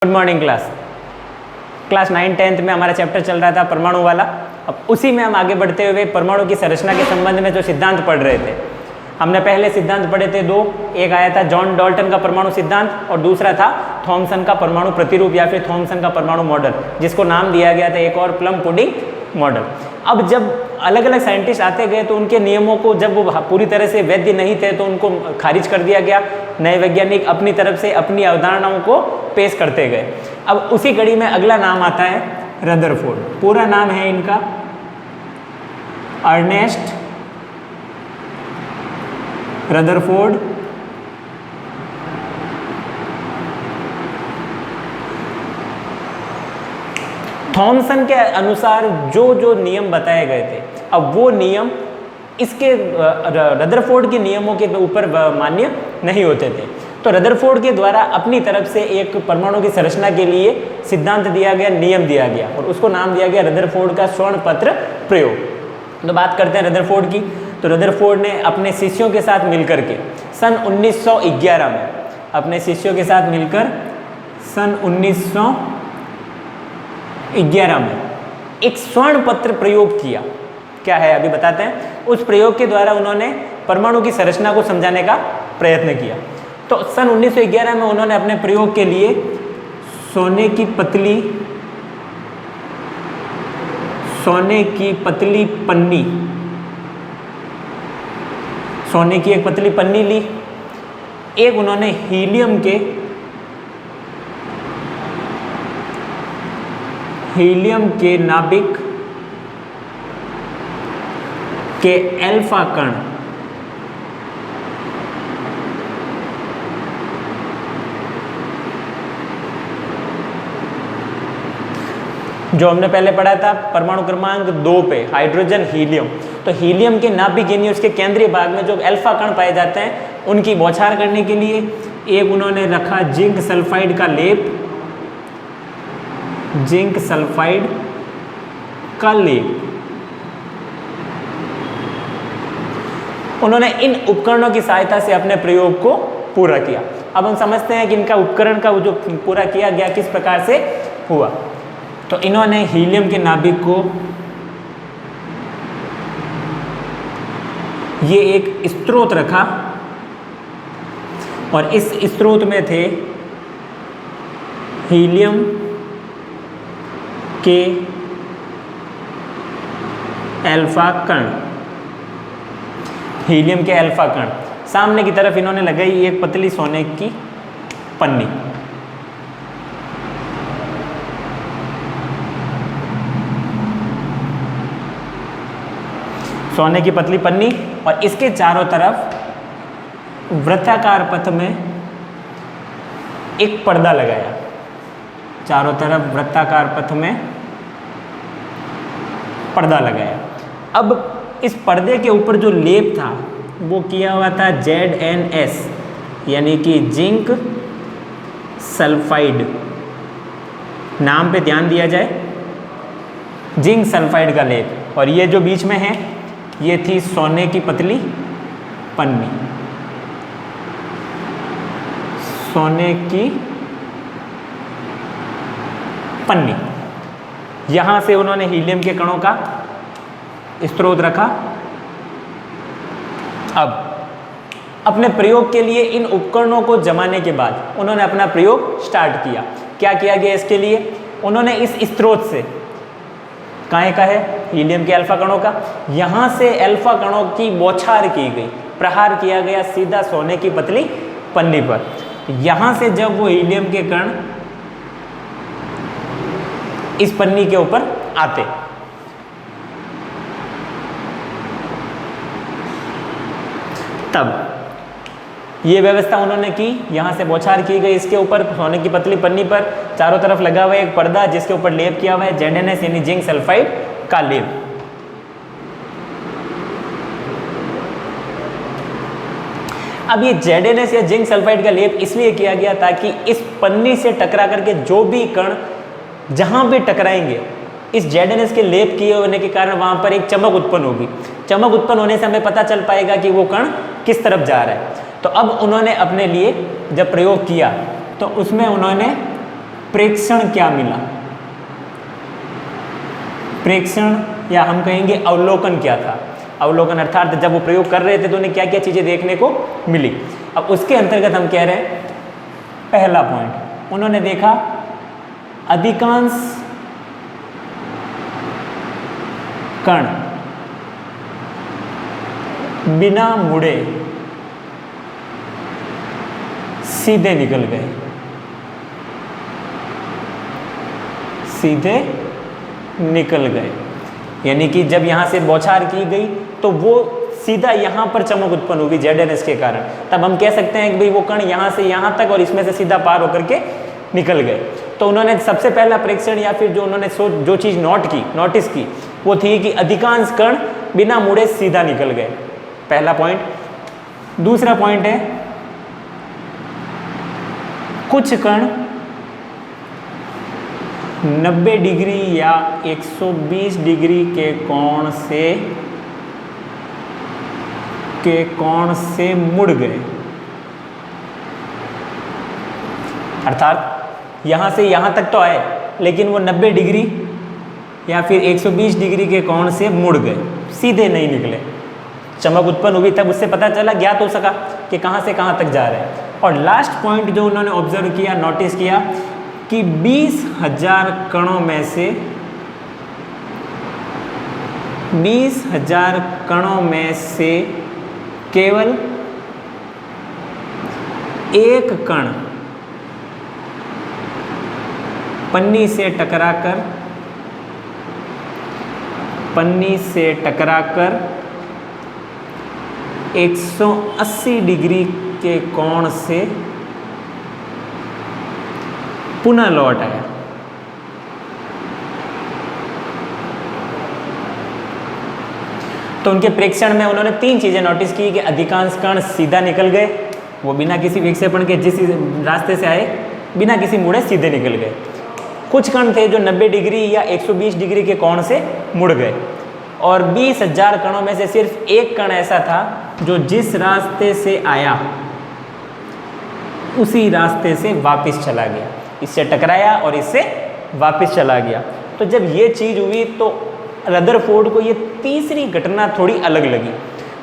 Good morning class 9-10 में हमारा chapter चल रहा था परमाणु वाला। अब उसी में हम आगे बढ़ते हुए परमाणु की संरचना के संबंध में जो सिद्धांत पढ़ रहे थे। हमने पहले सिद्धांत पढ़े थे दो, एक आया था जॉन डाल्टन का परमाणु सिद्धांत और दूसरा था थॉमसन का परमाणु प्रतिरूप या फिर थॉमसन का परमाणु मॉडल, जिसको नाम दिया गया था एक और प्लम पुडिंग मॉडल। अब जब अलग अलग साइंटिस्ट आते गए तो उनके नियमों को जब वो पूरी तरह से वैध नहीं थे तो उनको खारिज कर दिया गया। नए वैज्ञानिक अपनी तरफ से अपनी अवधारणाओं को पेश करते गए। अब उसी कड़ी में अगला नाम आता है रदरफोर्ड। पूरा नाम है इनका अर्नेस्ट रदरफोर्ड। थॉमसन के अनुसार जो जो नियम बताए गए थे, अब वो नियम इसके रदरफोर्ड के नियमों के ऊपर मान्य नहीं होते थे। तो रदरफोर्ड के द्वारा अपनी तरफ से एक परमाणु की संरचना के लिए सिद्धांत दिया गया, नियम दिया गया और उसको नाम दिया गया रदरफोर्ड का स्वर्ण पत्र प्रयोग। तो बात करते हैं रदरफोर्ड की। तो रदरफोर्ड ने अपने शिष्यों के साथ मिलकर के सन 1911 में अपने शिष्यों के साथ मिलकर सन 1911 में एक स्वर्ण पत्र प्रयोग किया। क्या है अभी बताते हैं। उस प्रयोग के द्वारा उन्होंने परमाणु की संरचना को समझाने का प्रयत्न किया। तो सन 1911 में उन्होंने अपने प्रयोग के लिए सोने की एक पतली पन्नी ली। एक उन्होंने हीलियम के नाभिक के अल्फा कण जो हमने पहले पढ़ा था परमाणु क्रमांक 2 पे हाइड्रोजन हीलियम। तो हीलियम के नाभिक यानी उसके केंद्रीय भाग में जो अल्फा कण पाए जाते हैं उनकी बौछार करने के लिए एक उन्होंने रखा जिंक सल्फाइड का लेप। उन्होंने इन उपकरणों की सहायता से अपने प्रयोग को पूरा किया। अब हम समझते हैं कि इनका उपकरण का जो पूरा किया गया किस प्रकार से हुआ। तो इन्होंने हीलियम के नाभिक को ये एक स्रोत रखा और इस स्रोत में थे हीलियम के अल्फा कण। सामने की तरफ इन्होंने लगाई एक पतली सोने की पन्नी। सोने की पतली पन्नी और इसके चारों तरफ वृत्ताकार पथ में एक पर्दा लगाया। चारों तरफ वृत्ताकार पथ में पर्दा लगाया। अब इस पर्दे के ऊपर जो लेप था वो किया हुआ था ZnS यानी कि जिंक सल्फाइड। नाम पे ध्यान दिया जाए, जिंक सल्फाइड का लेप। और ये जो बीच में है ये थी सोने की पतली पन्नी। यहां से उन्होंने हीलियम के कणों का स्रोत रखा। अब अपने प्रयोग के लिए इन उपकरणों को जमाने के बाद उन्होंने अपना प्रयोग स्टार्ट किया। क्या किया गया इसके लिए? उन्होंने इस स्रोत से काहे का है हीलियम के अल्फा कणों का, यहां से अल्फा कणों की बौछार की गई, प्रहार किया गया सीधा सोने की पतली पन्नी पर। यहां से जब वो हीलियम के कण इस पन्नी के ऊपर आते तब ये व्यवस्था उन्होंने की। यहां से बौछार की गई इसके ऊपर सोने की पतली पन्नी पर। चारों तरफ लगा हुआ एक पर्दा जिसके ऊपर लेप किया हुआ है ZnS यानी जिंक सल्फाइड का लेप। अब ये ZnS या जिंक सल्फाइड का लेप इसलिए किया गया ताकि इस पन्नी से टकरा करके जो भी कण जहां भी टकराएंगे इस ZnS के लेप किए होने के कारण वहां पर एक चमक उत्पन्न होगी। चमक उत्पन्न होने से हमें पता चल पाएगा कि वो कण किस तरफ जा रहा है। तो अब उन्होंने अपने लिए जब प्रयोग किया तो उसमें उन्होंने प्रेक्षण क्या मिला, प्रेक्षण या हम कहेंगे अवलोकन क्या था। अवलोकन अर्थात जब वो प्रयोग कर रहे थे तो उन्हें क्या क्या चीज़ें देखने को मिली। अब उसके अंतर्गत हम कह रहे हैं पहला पॉइंट, उन्होंने देखा अधिकांश कण बिना मुड़े सीधे निकल गए, सीधे निकल गए। यानी कि जब यहाँ से बौछार की गई तो वो सीधा यहाँ पर चमक उत्पन्न हुई ZNS के कारण। तब हम कह सकते हैं कि भाई वो कण यहाँ से यहाँ तक और इसमें से सीधा पार होकर के निकल गए। तो उन्होंने सबसे पहला प्रेक्षण या फिर जो उन्होंने जो चीज़ नोटिस की वो थी कि अधिकांश कण बिना मुड़े सीधा निकल गए, पहला पॉइंट। दूसरा पॉइंट है कुछ कण 90 डिग्री या 120 डिग्री के कोण से मुड़ गए। अर्थात यहाँ से यहाँ तक तो आए लेकिन वो 90 डिग्री या फिर 120 डिग्री के कोण से मुड़ गए, सीधे नहीं निकले। चमक उत्पन्न हुई तब उससे पता चला, ज्ञात हो सका कि कहाँ से कहाँ तक जा रहे हैं। और लास्ट पॉइंट जो उन्होंने ऑब्जर्व किया, नोटिस किया कि 20,000 कणों में से 20,000 कणों में से केवल एक कण पन्नी से टकराकर 180 डिग्री के कोण से पुनः लौट आया। तो उनके प्रेक्षण में उन्होंने 3 चीजें नोटिस की कि अधिकांश कण सीधा निकल गए, वो बिना किसी विक्षेपण के जिस रास्ते से आए बिना किसी मुड़े सीधे निकल गए। कुछ कण थे जो 90 डिग्री या 120 डिग्री के कोण से मुड़ गए और 20,000 कणों में से सिर्फ एक कण ऐसा था जो जिस रास्ते से आया उसी रास्ते से वापस चला गया, इससे टकराया और इससे वापस चला गया। तो जब ये चीज़ हुई तो रदरफोर्ड को ये तीसरी घटना थोड़ी अलग लगी।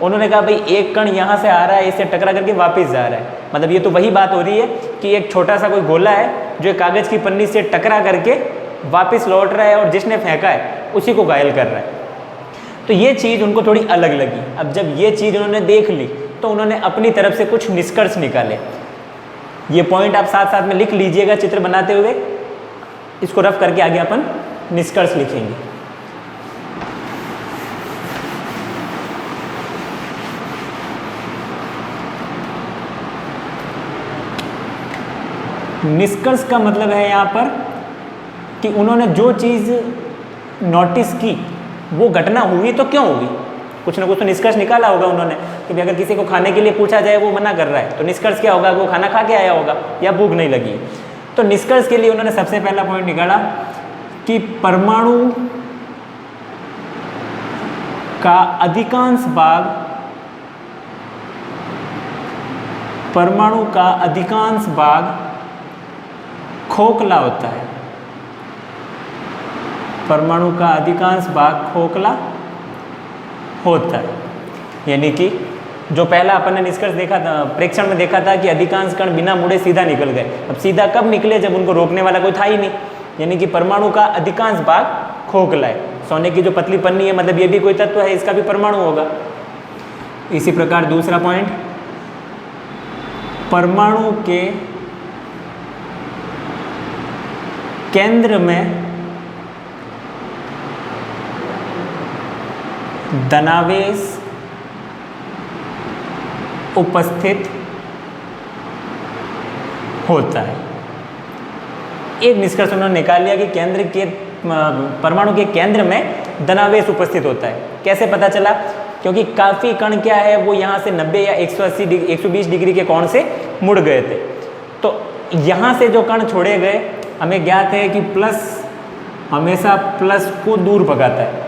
उन्होंने कहा भाई एक कण यहाँ से आ रहा है, इससे टकरा करके वापस जा रहा है, मतलब ये तो वही बात हो रही है कि एक छोटा सा कोई गोला है जो कागज़ की पन्नी से टकरा करके वापस लौट रहा है और जिसने फेंका है उसी को घायल कर रहा है। तो ये चीज़ उनको थोड़ी अलग लगी। अब जब ये चीज़ उन्होंने देख ली तो उन्होंने अपनी तरफ से कुछ निष्कर्ष निकाले। ये पॉइंट आप साथ साथ में लिख लीजिएगा चित्र बनाते हुए, इसको रफ करके आगे अपन निष्कर्ष लिखेंगे। निष्कर्ष का मतलब है यहाँ पर कि उन्होंने जो चीज़ नोटिस की वो घटना हुई तो क्यों हुई, कुछ ना कुछ तो निष्कर्ष निकाला होगा उन्होंने कि अगर किसी को खाने के लिए पूछा जाए वो मना कर रहा है तो निष्कर्ष क्या होगा, वो खाना खा के आया होगा या भूख नहीं लगी। तो निष्कर्ष के लिए उन्होंने सबसे पहला पॉइंट निकाला कि परमाणु का अधिकांश भाग खोखला होता है। परमाणु का अधिकांश भाग खोखला होता है, यानी कि जो पहला अपन ने निष्कर्ष देखा था, प्रेक्षण में देखा था कि अधिकांश कण बिना मुड़े सीधा निकल गए। अब सीधा कब निकले, जब उनको रोकने वाला कोई था ही नहीं, यानी कि परमाणु का अधिकांश भाग खोखला है। सोने की जो पतली पन्नी है, मतलब ये भी कोई तत्व है, इसका भी परमाणु होगा। इसी प्रकार दूसरा पॉइंट, परमाणु के केंद्र में धनावेश उपस्थित होता है। एक निष्कर्ष उन्होंने निकाल लिया कि परमाणु के केंद्र में धनावेश उपस्थित होता है। कैसे पता चला, क्योंकि काफ़ी कण क्या है वो यहाँ से 90 या 120 डिग्री के कोण से मुड़ गए थे। तो यहाँ से जो कण छोड़े गए, हमें ज्ञात है कि प्लस हमेशा प्लस को दूर भगाता है,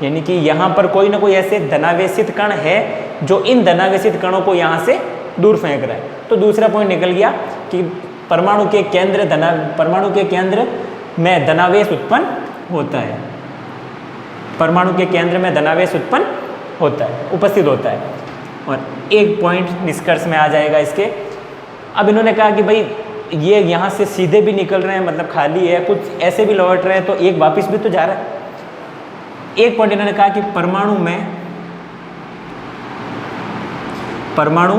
यानी कि यहाँ पर कोई ना कोई ऐसे धनावेशित कण है जो इन धनावेशित कणों को यहाँ से दूर फेंक रहा है। तो दूसरा पॉइंट निकल गया कि परमाणु के केंद्र में धनावेश उत्पन्न होता है। परमाणु के केंद्र में धनावेश उत्पन्न होता है, उपस्थित होता है। और एक पॉइंट निष्कर्ष में आ जाएगा इसके। अब इन्होंने कहा कि भाई ये यहाँ से सीधे भी निकल रहे हैं, मतलब खाली है, कुछ ऐसे भी लौट रहे हैं, तो एक वापिस भी तो जा रहा है। एक पॉइंट इन्होंने कहा कि परमाणु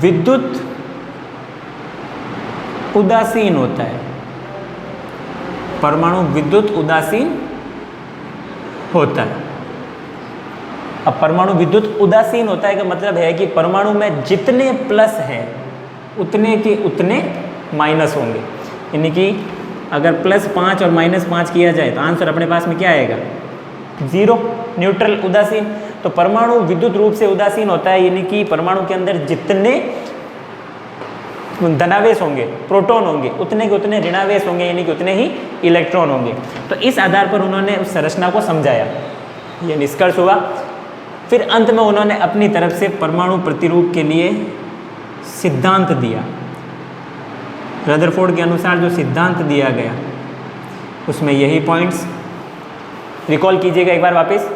विद्युत उदासीन होता है। परमाणु विद्युत उदासीन होता है। अब परमाणु विद्युत उदासीन होता है का मतलब है कि परमाणु में जितने प्लस है उतने के उतने माइनस होंगे। यानी कि अगर +5 और -5 किया जाए तो आंसर अपने पास में क्या आएगा? 0, न्यूट्रल, उदासीन। तो परमाणु विद्युत रूप से उदासीन होता है, यानी कि परमाणु के अंदर जितने धनावेश होंगे, प्रोटॉन होंगे, उतने के उतने ऋणावेश होंगे, यानी कि उतने ही इलेक्ट्रॉन होंगे। तो इस आधार पर उन्होंने उस संरचना को समझाया, ये निष्कर्ष हुआ। फिर अंत में उन्होंने अपनी तरफ से परमाणु प्रतिरूप के लिए सिद्धांत दिया। रदरफोर्ड के अनुसार जो सिद्धांत दिया गया उसमें यही पॉइंट्स रिकॉल कीजिएगा एक बार वापस।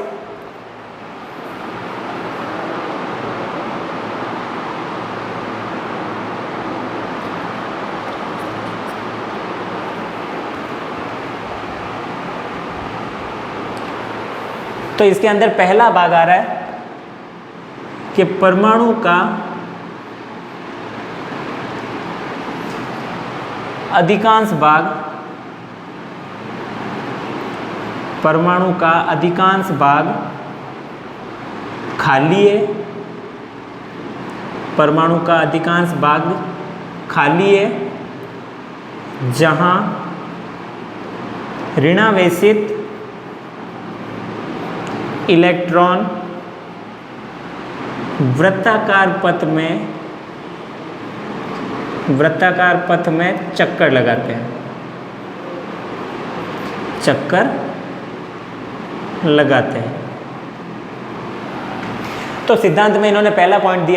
तो इसके अंदर पहला भाग आ रहा है कि परमाणु का अधिकांश भाग खाली है। परमाणु का अधिकांश भाग खाली है जहां ऋणावेशित इलेक्ट्रॉन वृत्ताकार पथ में चक्कर लगाते हैं। तो सिद्धांत में इन्होंने पहला पॉइंट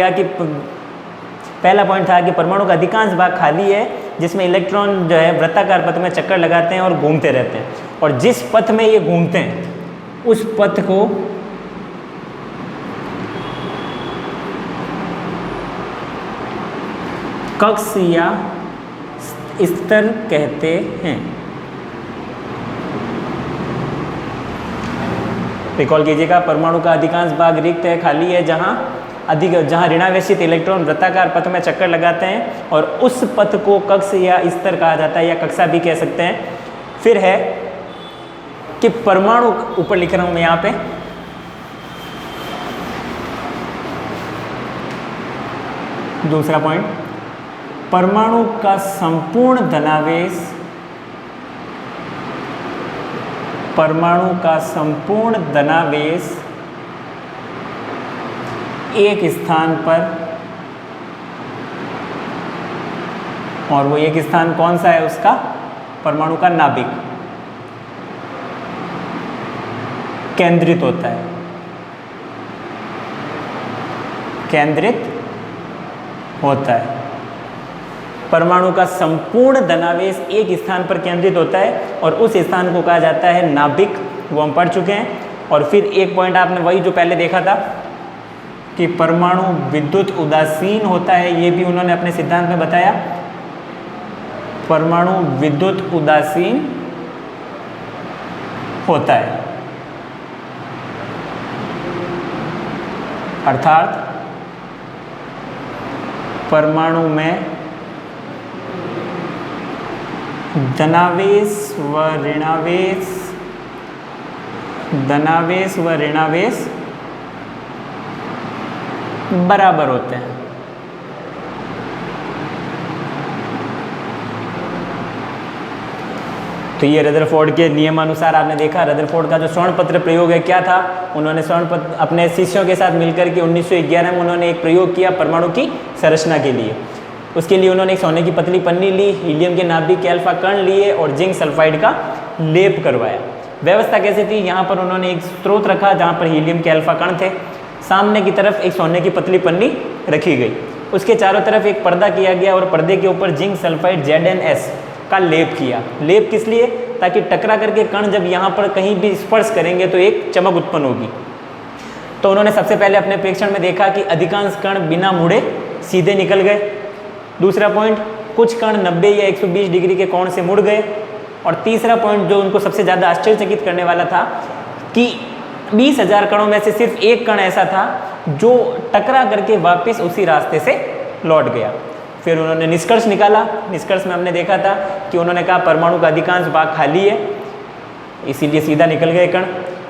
था कि परमाणु का अधिकांश भाग खाली है जिसमें इलेक्ट्रॉन जो है वृत्ताकार पथ में चक्कर लगाते हैं और घूमते रहते हैं, और जिस पथ में ये घूमते हैं उस पथ को कक्ष या स्तर कहते हैं। रिकॉल कीजिएगा, परमाणु का अधिकांश भाग रिक्त है, खाली है, जहां ऋणावेशित इलेक्ट्रॉन वृत्ताकार पथ में चक्कर लगाते हैं, और उस पथ को कक्ष या स्तर कहा जाता है, या कक्षा भी कह सकते हैं। फिर है कि परमाणु, ऊपर लिख रहा हूं मैं यहाँ पे, दूसरा पॉइंट, परमाणु का संपूर्ण धनावेश एक स्थान पर, और वो एक स्थान कौन सा है उसका? परमाणु का नाभिक केंद्रित होता है, परमाणु का संपूर्ण धनावेश एक स्थान पर केंद्रित होता है, और उस स्थान को कहा जाता है नाभिक। वो हम पढ़ चुके हैं। और फिर एक पॉइंट आपने वही जो पहले देखा था कि परमाणु विद्युत उदासीन होता है, ये भी उन्होंने अपने सिद्धांत में बताया। परमाणु विद्युत उदासीन होता है, अर्थात परमाणु में धनावेश व ऋणावेश बराबर होते हैं। तो ये रदरफोर्ड के नियमानुसार आपने देखा। रदरफोर्ड का जो स्वर्ण पत्र प्रयोग है क्या था? उन्होंने स्वर्ण पत्र अपने शिष्यों के साथ मिलकर के 1911 में उन्होंने एक प्रयोग किया परमाणु की संरचना के लिए। उसके लिए उन्होंने एक सोने की पतली पन्नी ली, हीलियम के नाभिक के अल्फा कण लिए और जिंक सल्फाइड का लेप करवाया। व्यवस्था कैसे थी? यहाँ पर उन्होंने एक स्रोत रखा जहाँ पर हीलियम के अल्फा कण थे, सामने की तरफ एक सोने की पतली पन्नी रखी गई। उसके चारों तरफ एक पर्दा किया गया और पर्दे के ऊपर जिंक सल्फाइड ZnS का लेप किया। लेप किस लिए? ताकि टकरा करके कण जब यहाँ पर कहीं भी स्पर्श करेंगे तो एक चमक उत्पन्न होगी। तो उन्होंने सबसे पहले अपने प्रेक्षण में देखा कि अधिकांश कण बिना मुड़े सीधे निकल गए। दूसरा पॉइंट, कुछ कण 90 या 120 डिग्री के कोण से मुड़ गए। और तीसरा पॉइंट जो उनको सबसे ज़्यादा आश्चर्यचकित करने वाला था कि 20,000 कणों में से सिर्फ एक कण ऐसा था जो टकरा करके वापस उसी रास्ते से लौट गया। फिर उन्होंने निष्कर्ष निकाला। निष्कर्ष में हमने देखा था कि उन्होंने कहा परमाणु का अधिकांश भाग खाली है, इसीलिए सीधा निकल गए कण।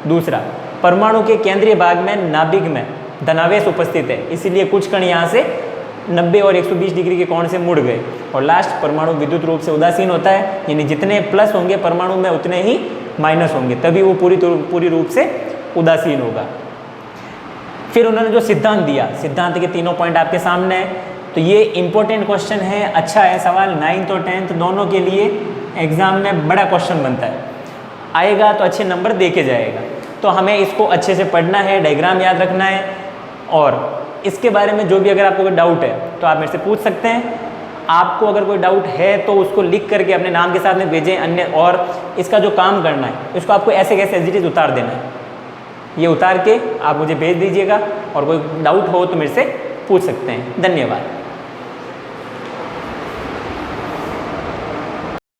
दूसरा, परमाणु के केंद्रीय भाग में नाभिक में धनावेश उपस्थित है, इसीलिए कुछ कण यहाँ से 90 और 120 डिग्री के कोण से मुड़ गए। और लास्ट, परमाणु विद्युत रूप से उदासीन होता है, यानी जितने प्लस होंगे परमाणु में उतने ही माइनस होंगे, तभी वो पूरी रूप से उदासीन होगा। फिर उन्होंने जो सिद्धांत दिया, सिद्धांत के तीनों पॉइंट आपके सामने है। तो ये इंपॉर्टेंट क्वेश्चन है, अच्छा है सवाल, 9th और 10th दोनों के लिए एग्जाम में बड़ा क्वेश्चन बनता है, आएगा तो अच्छे नंबर दे के जाएगा। तो हमें इसको अच्छे से पढ़ना है, डायग्राम याद रखना है, और इसके बारे में जो भी अगर आपको कोई डाउट है तो आप मेरे से पूछ सकते हैं। आपको अगर कोई डाउट है तो उसको लिख करके अपने नाम के साथ में भेजें अन्य, और इसका जो काम करना है इसको आपको ऐसे कैसे एज इट इज उतार देना है, ये उतार के आप मुझे भेज दीजिएगा, और कोई डाउट हो तो मेरे से पूछ सकते हैं। धन्यवाद।